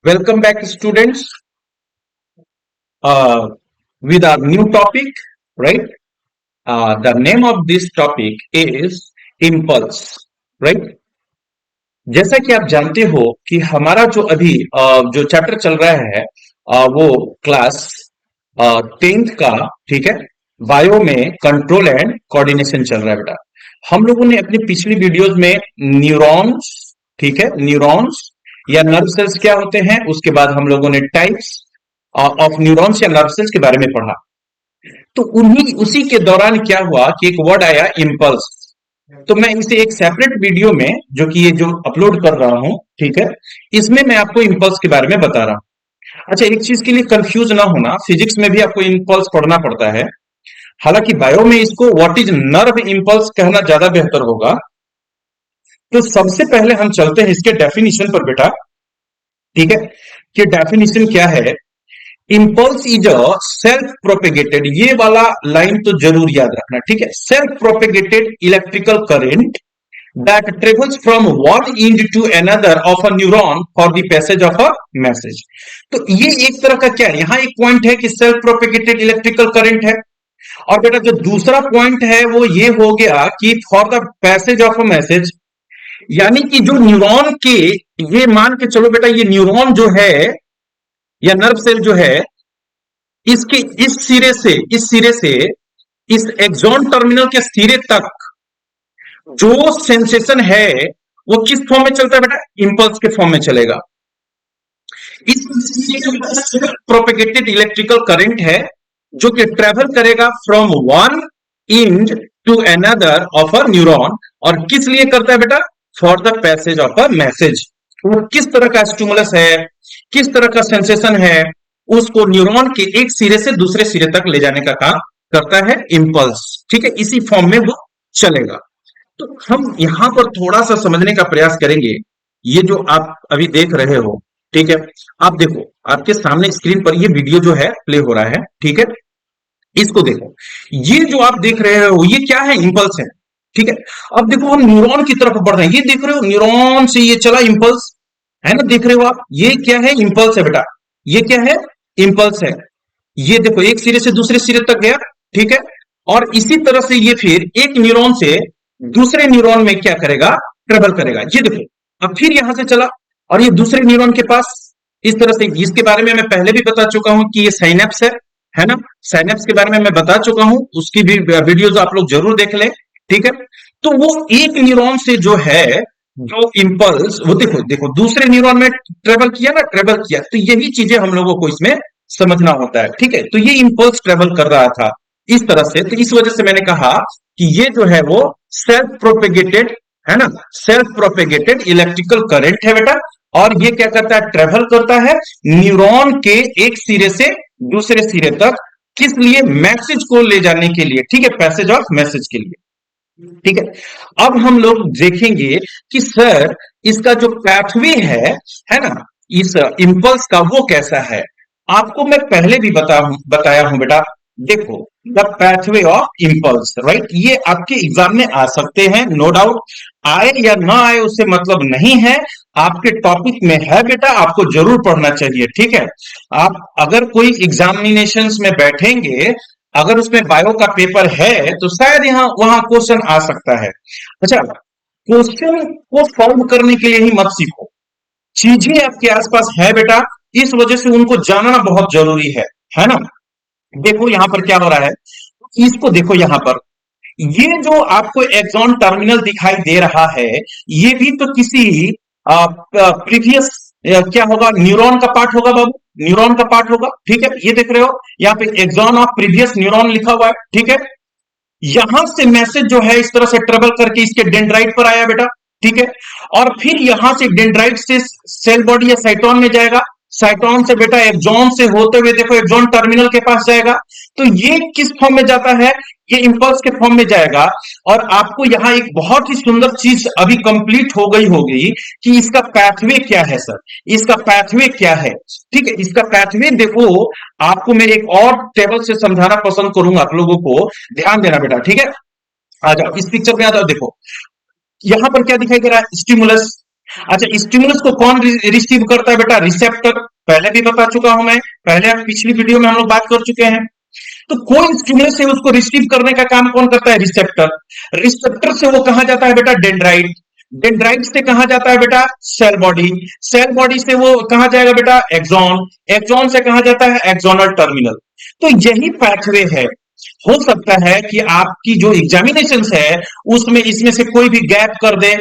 Welcome back, students, with our new topic, right? The name of this topic is impulse, right? जैसा कि आप जानते हो कि हमारा जो अभी जो चैप्टर चल रहा है वो क्लास 10th का, ठीक है, बायो में कंट्रोल एंड कोऑर्डिनेशन चल रहा है बेटा। हम लोगों ने अपनी पिछली वीडियोस में न्यूरॉन्स, ठीक है, न्यूरॉन्स या नर्व सेल्स क्या होते हैं, उसके बाद हम लोगों ने टाइप्स ऑफ न्यूरॉन्स या नर्व सेल्स के बारे में पढ़ा। तो उन्हीं उसी के दौरान क्या हुआ कि एक वर्ड आया इम्पल्स। तो मैं इसे एक सेपरेट वीडियो में, जो कि ये जो अपलोड कर रहा हूं, ठीक है, इसमें मैं आपको इम्पल्स के बारे में बता रहा हूं। अच्छा, एक चीज के लिए कंफ्यूज ना होना, फिजिक्स में भी आपको इम्पल्स पढ़ना पड़ता है, हालांकि बायो में इसको व्हाट इज नर्व इम्पल्स कहना ज्यादा बेहतर होगा। तो सबसे पहले हम चलते हैं इसके डेफिनेशन पर बेटा, ठीक है, कि डेफिनेशन क्या है। Impulse is a self propagated, ये वाला लाइन तो जरूर याद रखना, ठीक है। Self propagated electrical current that travels from one end to another of a neuron for the passage of a message. तो ये एक तरह का क्या है, यहां एक पॉइंट है कि सेल्फ प्रोपेगेटेड इलेक्ट्रिकल करंट है, और बेटा जो दूसरा पॉइंट है वो ये हो गया कि for the passage of a message, यानी कि जो न्यूरॉन के, ये मान के चलो बेटा, ये न्यूरॉन जो है या नर्व सेल जो है, इसके इस सिरे से इस एक्सॉन टर्मिनल के सिरे तक जो सेंसेशन है वो किस फॉर्म में चलता है बेटा, इंपल्स के फॉर्म में चलेगा। इस प्रोपेगेटेड इलेक्ट्रिकल करंट है जो कि ट्रेवल करेगा from one end to another of a neuron, और किस लिए करता है बेटा, for the passage of a message. वो किस तरह का स्टिमुलस है, किस तरह का सेंसेशन है, उसको न्यूरॉन के एक सिरे से दूसरे सिरे तक ले जाने का काम करता है इंपल्स, ठीक है, इसी फॉर्म में वो चलेगा। तो हम यहां पर थोड़ा सा समझने का प्रयास करेंगे। ये जो आप अभी देख रहे हो, ठीक है, आप देखो आपके सामने स्क्रीन पर ये वीडियो जो है प्ले हो रहा है, ठीक है, इसको देखो। ये जो आप देख रहे हो ये क्या है, इंपल्स है, ठीक है। अब देखो हम न्यूरॉन की तरफ बढ़ रहे हैं, ये देख रहे हो न्यूरॉन से ये चला इंपल्स, है ना, देख रहे हो आप, ये क्या है, इंपल्स है बेटा, ये क्या है, इंपल्स है। ये देखो एक सिरे से दूसरे सिरे तक गया, ठीक है, और इसी तरह से ये फिर एक न्यूरॉन से दूसरे न्यूरॉन में क्या करेगा, ट्रेवल करेगा। ये देखो अब फिर यहां से चला और ये दूसरे न्यूरॉन के पास, इस तरह से। इसके बारे में मैं पहले भी बता चुका हूं कि ये साइनेप्स है ना, साइनेप्स के बारे में मैं बता चुका हूं, उसकी भी वीडियोस आप लोग जरूर देख लें, ठीक है। तो वो एक न्यूरॉन से जो है, जो इंपल्स, वो देखो देखो दूसरे न्यूरॉन में ट्रेवल किया ना, ट्रेवल किया, तो यही चीजें हम लोगों को इसमें समझना होता है, ठीक है। तो ये इंपल्स ट्रेवल कर रहा था इस तरह से, तो इस वजह से मैंने कहा कि ये जो है वो सेल्फ प्रोपेगेटेड है ना, सेल्फ प्रोपेगेटेड इलेक्ट्रिकल करंट है बेटा। और ये क्या करता है, ट्रेवल करता है न्यूरॉन के एक सिरे से दूसरे सिरे तक, किस लिए, मैसेज को ले जाने के लिए, ठीक है, पैसेज ऑफ मैसेज के लिए, ठीक है। अब हम लोग देखेंगे कि सर इसका जो पैथवे है ना, इस इंपल्स का, वो कैसा है। आपको मैं पहले भी बताया हूं बेटा, देखो the pathway of impulse, right, ये आपके एग्जाम में आ सकते हैं, नो डाउट, आए या ना आए उससे मतलब नहीं है, आपके टॉपिक में है बेटा, आपको जरूर पढ़ना चाहिए, ठीक है। आप अगर कोई एग्जामिनेशंस में बैठेंगे, अगर उसमें बायो का पेपर है तो शायद यहां वहां क्वेश्चन आ सकता है। अच्छा, क्वेश्चन को सॉल्व करने के लिए ही मत सीखो, चीजें आपके आसपास है बेटा, इस वजह से उनको जानना बहुत जरूरी है ना। देखो यहां पर क्या हो रहा है, इसको देखो यहां पर, ये जो आपको एक्सॉन टर्मिनल दिखाई दे रहा है, ये भी तो किसी प्रीवियस क्या होगा, न्यूरॉन का पार्ट होगा बाबू, न्यूरॉन का पार्ट होगा, ठीक है। ये देख रहे हो यहाँ पे एक्सॉन ऑफ प्रीवियस न्यूरॉन लिखा हुआ है, ठीक है। यहां से मैसेज जो है इस तरह से ट्रेवल करके इसके डेंड्राइट पर आया बेटा, ठीक है, और फिर यहां से डेंड्राइट से सेल बॉडी या साइटोन में जाएगा, साइटोन से बेटा एक्सॉन से होते हुए देखो एक्सॉन टर्मिनल के पास जाएगा। तो ये किस फॉर्म में जाता है, ये इंपल्स के फॉर्म में जाएगा। और आपको यहां एक बहुत ही सुंदर चीज अभी कंप्लीट हो गई होगी कि इसका पैथवे क्या है सर, इसका पैथवे क्या है, ठीक है। इसका पैथवे देखो, आपको मैं एक और टेबल से समझाना पसंद करूंगा, आप लोगों को ध्यान देना बेटा, ठीक है। आ जाओ इस पिक्चर में, आ जाओ, देखो यहां पर क्या दिखाई दे रहा है, स्टिमुलस अच्छा, स्टिमुलस को कौन रिसीव करता है बेटा? रिसेप्टर। पहले भी बता चुका हूं मैं, पहले पिछली वीडियो में हम लोग बात कर चुके हैं। तो कोई स्टिमुलस है उसको रिसीव करने का काम कौन करता है? रिसेप्टर। रिसेप्टर से वो कहा जाता है बेटा? डेंड्राइट। डेंड्राइट से कहा जाता है बेटा? Cell body. सेल बॉडी से वो कहा जाएगा बेटा? एक्सॉन। एक्सॉन से कहा जाता है? Axonal terminal. तो यही पाथवे है। हो सकता है कि आपकी जो एग्जामिनेशन है उसमें इसमें से कोई भी गैप कर दे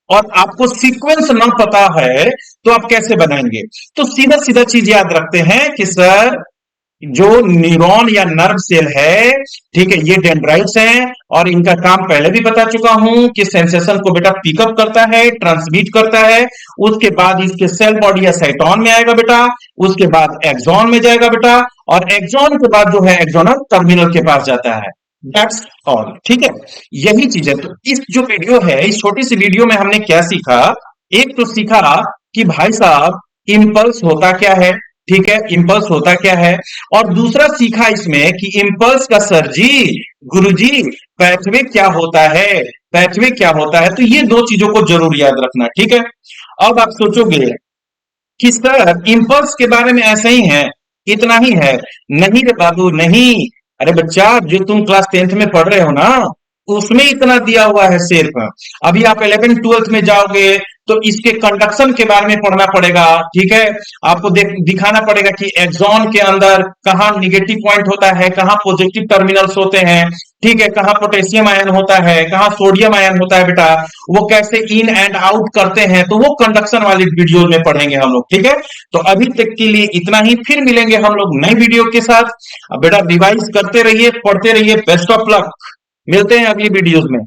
और आपको सीक्वेंस ना पता है, तो आप कैसे बनाएंगे? तो सीधा सीधा चीज याद रखते हैं कि सर, जो न्यूरॉन या नर्व सेल है, ठीक है, ये डेंड्राइट्स हैं और इनका काम पहले भी बता चुका हूं कि सेंसेशन को बेटा पिकअप करता है, ट्रांसमिट करता है। उसके बाद इसके सेल बॉडी या साइटोन में आएगा बेटा, उसके बाद एक्सॉन में जाएगा बेटा, और एक्सॉन के बाद जो है एक्सोनल टर्मिनल के पास जाता है। दैट्स ऑल, ठीक है। यही चीज है। तो इस जो वीडियो है, इस छोटी सी वीडियो में हमने क्या सीखा? एक तो सीखा कि भाई साहब, इंपल्स होता क्या है, ठीक है, इंपल्स होता क्या है। और दूसरा सीखा इसमें कि इंपल्स का सर जी, गुरुजी, पैथवे क्या होता है, पैथवे क्या होता है। तो ये दो चीजों को जरूर याद रखना, ठीक है। अब आप सोचोगे कि सर, इंपल्स के बारे में ऐसा ही है, इतना ही है। नहीं रे बाबू, नहीं। अरे बच्चा, जो तुम क्लास 10th में पढ़ रहे हो ना, उसमें इतना दिया हुआ है सिर्फ। अभी आप 11th 12th में जाओगे तो इसके कंडक्शन के बारे में पढ़ना पड़ेगा, ठीक है। आपको दिखाना पड़ेगा कि एक्सॉन के अंदर कहाँ निगेटिव पॉइंट होता है, कहाँ पॉजिटिव टर्मिनल्स होते हैं, ठीक है, कहाँ पोटेशियम आयन होता है, कहाँ सोडियम आयन होता है बेटा, वो कैसे इन एंड आउट करते हैं। तो वो कंडक्शन वाली वीडियो में पढ़ेंगे हम लोग, ठीक है। तो अभी तक के लिए इतना ही, फिर मिलेंगे हम लोग नई वीडियो के साथ। अब बेटा रिवाइज करते रहिए, पढ़ते रहिए। बेस्ट ऑफ लक, मिलते हैं अगली वीडियोस में।